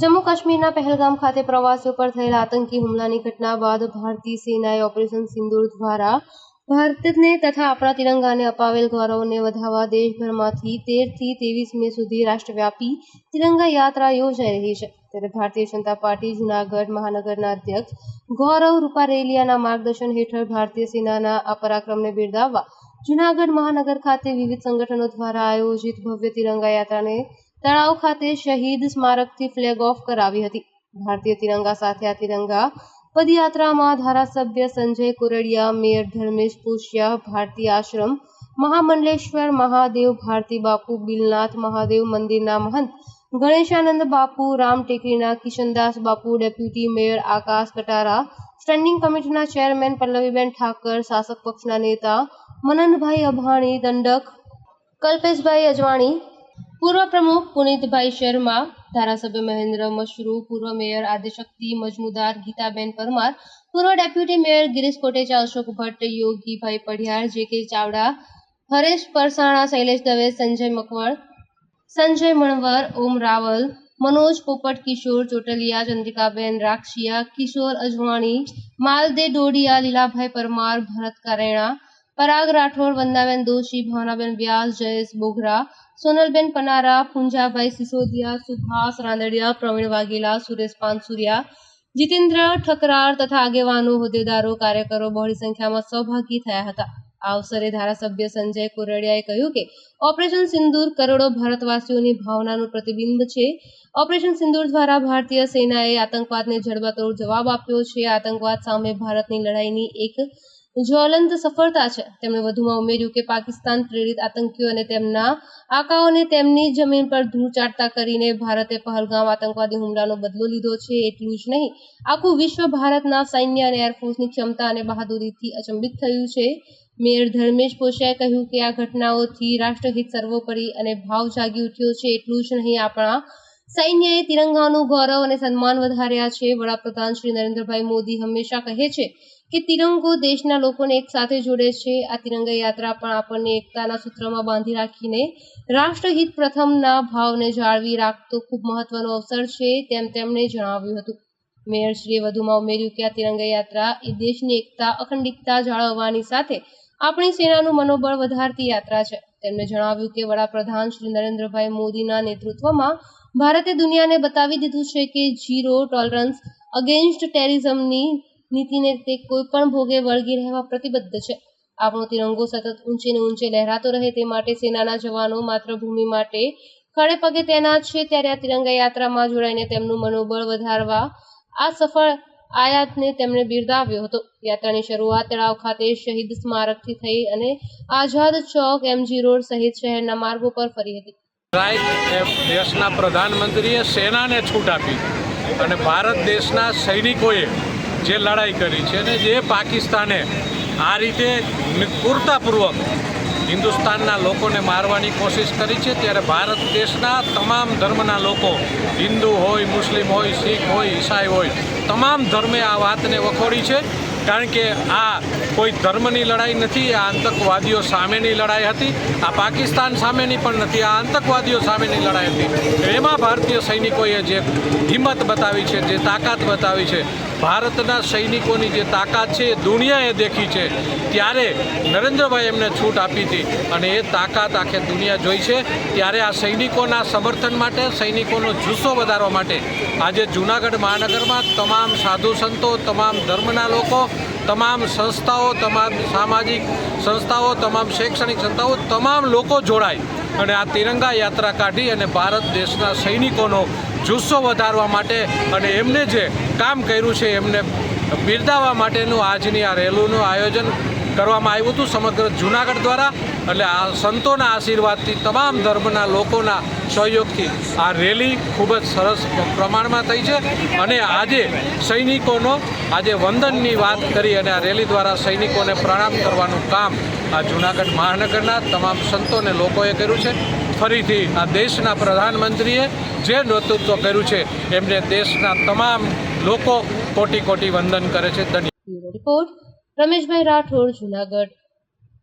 जम्मू काश्मीરના પહેલગામ ખાતે પ્રવાસીઓ પર થયેલા આતંકી હુમલાની ઘટના બાદ ભારતીય સેનાએ ઓપરેશન સિંદૂર દ્વારા ભારતને તથા આપણા તિરંગાને અપાવેલ ગૌરવને વધારવા દેશભરમાંથી 13 થી 23 મે સુધી રાષ્ટ્રવ્યાપી તિરંગા યાત્રા યોજાઈ રહી છે। ત્યારે ભારતીય જનતા પાર્ટી જૂનાગઢ મહાનગરના અધ્યક્ષ ગૌરવ રૂપારેલિયાના માર્ગદર્શન હેઠળ ભારતીય સેનાના આ પરાક્રમને બિરદાવવા જૂનાગઢ મહાનગર ખાતે વિવિધ સંગઠનો દ્વારા આયોજિત ભવ્ય તિરંગા યાત્રાને તળાવ ખાતે શહીદ સ્મારકથી ફ્લેગ ઓફ કરાવી હતી। ભારતીય તિરંગા સાથે આ તિરંગા પદયાત્રામાં ધારાસભ્ય સંજય કુરડિયા, મેયર ધર્મેશ પૂછિયા, ભારતીય આશ્રમ મહામંડલેશ્વર મહાદેવ, ભારતી બાપુ બિલનાથ મહાદેવ મંદિરના મહંત ગણેશાનંદ બાપુ, રામ ટેકરીના કિશનદાસ બાપુ, ડેપ્યુટી મેયર આકાશ કટારા, સ્ટેન્ડિંગ કમિટીના ચેરમેન પલ્લવીબેન ઠાકર, શાસક પક્ષના નેતા મનનભાઈ અભાણી, દંડક કલ્પેશભાઈ અજવાણી, પૂર્વ પ્રમુખ પુનિતભાઈ શર્મા, ધારાસભ્ય મહેન્દ્ર મશરૂ, પૂર્વ મેયર આદિશક્તિ મજમુદાર, ગીતાબેન પરમાર, પૂર્વ ડેપ્યુટી મેયર ગિરીશ કોટેચા, અશોક ભટ્ટ, યોગીભાઈ પઢિયાર, જે.કે. ચાવડા, હરેશ પરસાણા, શૈલેષ દવે, સંજય મકવડ, સંજય મણવર, ઓમ રાવલ, મનોજ પોપટ, કિશોર ચોટલિયા, ચંદ્રિકાબેન રાખશિયા, કિશોર અજવાણી, માલદે ડોડિયા, લીલાભાઈ પરમાર, ભરત કારેણા, પરાગ રાઠોડ, વંદાબેન દોશી, ભાવનાબેન વ્યાસ, જયેશ બોઘરા, સોનલબેન પનારા, પુંજાભાઈ સિસોદિયા, સુભાષ રાંદડિયા, પ્રવીણ વાઘેલા, સુરેશ પાનસુરિયા, જીતેન્દ્ર ઠકરાર તથા આગેવાનો, હોદ્દેદારો, કાર્યકરો બહોળી સંખ્યામાં સહભાગી થયા હતા। આ અવસરે ધારાસભ્ય સંજય કુરડિયાએ કહ્યું કે ઓપરેશન સિંદૂર કરોડો ભારતવાસીઓની ભાવનાનું પ્રતિબિંબ છે। ઓપરેશન સિંદૂર દ્વારા ભારતીય સેનાએ આતંકવાદને જડબાતોડ જવાબ આપ્યો છે। આતંકવાદ સામે ભારતની લડાઈની એક જ્વલંત સફળતા છે। તેમણે વધુમાં ઉમેર્યું કે પાકિસ્તાન પ્રેરિત આતંકીઓ અને તેમના આકાઓને તેમની જમીન પર ધૂળ ચાટતા કરીને ભારતે પહેલગામ આતંકવાદી હુમલાનો બદલો લીધો છે। એટલું જ નહીં, આખું વિશ્વ ભારતના સૈન્ય અને એરફોર્સની ક્ષમતા અને બહાદુરીથી અચંબિત થયું છે। મેયર ધર્મેશ પોશિયાએ કહ્યું કે આ ઘટનાઓથી રાષ્ટ્રહિત સર્વોપરી અને ભાવ જાગી ઉઠ્યો છે। એટલું જ નહીં, આપણા સૈન્યએ તિરંગાનું ગૌરવ અને સન્માન વધાર્યા છે। વડાપ્રધાન શ્રી નરેન્દ્રભાઈ મોદી હંમેશા કહે છે કે તિરંગો દેશના લોકોને એક સાથે જોડે છે। આ તિરંગા યાત્રા પણ આપણને એકતાના સૂત્રમાં બાંધી રાખીને રાષ્ટ્રહિત પ્રથમના ભાવને જાળવી રાખતો ખૂબ મહત્વનો અવસર છે, તેમ તેમણે જણાવ્યું હતું। મેયરશ્રીએ વધુમાં ઉમેર્યું કે આ તિરંગા યાત્રા એ દેશની એકતા અખંડિતતા જાળવવાની સાથે આપણી સેનાનું મનોબળ વધારતી યાત્રા છે। તેમણે જણાવ્યું કે વડાપ્રધાન શ્રી નરેન્દ્રભાઈ મોદીના નેતૃત્વમાં ભારતે દુનિયાને બતાવી દીધું છે કે ઝીરો ટોલરન્સ અગેન્સ્ટ ટેરરિઝમની નીતિને તે કોઈ પણ ભોગે વળગી રહેવા પ્રતિબદ્ધ છે। આપણો તિરંગો સતત ઊંચે ને ઊંચે લહેરાતો રહે તે માટે સેનાના જવાનો માતૃભૂમિ માટે ખડે પગે તૈનાત છે। ત્યારે આ તિરંગા યાત્રામાં જોડાઈને તેમનું મનોબળ વધારવા આ સફળ આયાતને તેમણે બિરદાવ્યો હતો। યાત્રાની શરૂઆત તળાવ ખાતે શહીદ સ્મારકથી થઈ અને આઝાદ ચોક, એમજી રોડ સહિત શહેરના માર્ગો પર ફરી હતી। દેશના પ્રધાનમંત્રીએ સેનાને છૂટ આપી અને ભારત દેશના સૈનિકોએ જે લડાઈ કરી છે અને જે પાકિસ્તાને આ રીતે ક્રૂરતાપૂર્વક હિન્દુસ્તાનના લોકોને મારવાની કોશિશ કરી છે, ત્યારે ભારત દેશના તમામ ધર્મના લોકો, હિન્દુ હોય, મુસ્લિમ હોય, શીખ હોય, ઈસાઈ હોય, તમામ ધર્મે આ વાતને વખોડી છે। કારણ કે આ કોઈ ધર્મની લડાઈ નથી, આ આતંકવાદીઓ સામેની લડાઈ હતી। આ પાકિસ્તાન સામેની પણ નથી, આ આતંકવાદીઓ સામેની લડાઈ હતી। એમાં ભારતીય સૈનિકોએ જે હિંમત બતાવી છે, જે તાકાત બતાવી છે, ભારતના સૈનિકોની જે તાકાત છે એ દુનિયાએ દેખી છે। ત્યારે નરેન્દ્રભાઈ એમને છૂટ આપી હતી અને એ તાકાત આખે દુનિયા જોઈ છે। ત્યારે આ સૈનિકોના સમર્થન માટે, સૈનિકોનો જુસ્સો વધારવા માટે આજે જૂનાગઢ મહાનગરમાં તમામ સાધુ સંતો, તમામ ધર્મના લોકો, તમામ સંસ્થાઓ, તમામ સામાજિક સંસ્થાઓ, તમામ શૈક્ષણિક સંસ્થાઓ, તમામ લોકો જોડાય અને આ તિરંગા યાત્રા કાઢી અને ભારત દેશના સૈનિકોનો જુસ્સો વધારવા માટે અને એમને જે કામ કર્યું છે એમને બિરદાવવા માટેનું આજની આ રેલીનું આયોજન કરવામાં આવ્યું હતું સમગ્ર જૂનાગઢ દ્વારા। એટલે આ સંતોના આશીર્વાદથી, તમામ ધર્મના લોકોના સહયોગથી આ રેલી ખૂબ જ સરસ પ્રમાણમાં થઈ છે અને આજે સૈનિકોનો આજે વંદનની વાત કરી અને આ રેલી દ્વારા સૈનિકોને પ્રણામ કરવાનું કામ આ જૂનાગઢ મહાનગરના તમામ સંતોને લોકોએ કર્યું છે। ફરીથી આ દેશના પ્રધાનમંત્રીએ જે નેતૃત્વ કર્યું છે એમને દેશના તમામ લોકો કોટી કોટી વંદન કરે છે। ધન્યવાદ। રિપોર્ટ રમેશભાઈ રાઠોડ, જૂનાગઢ।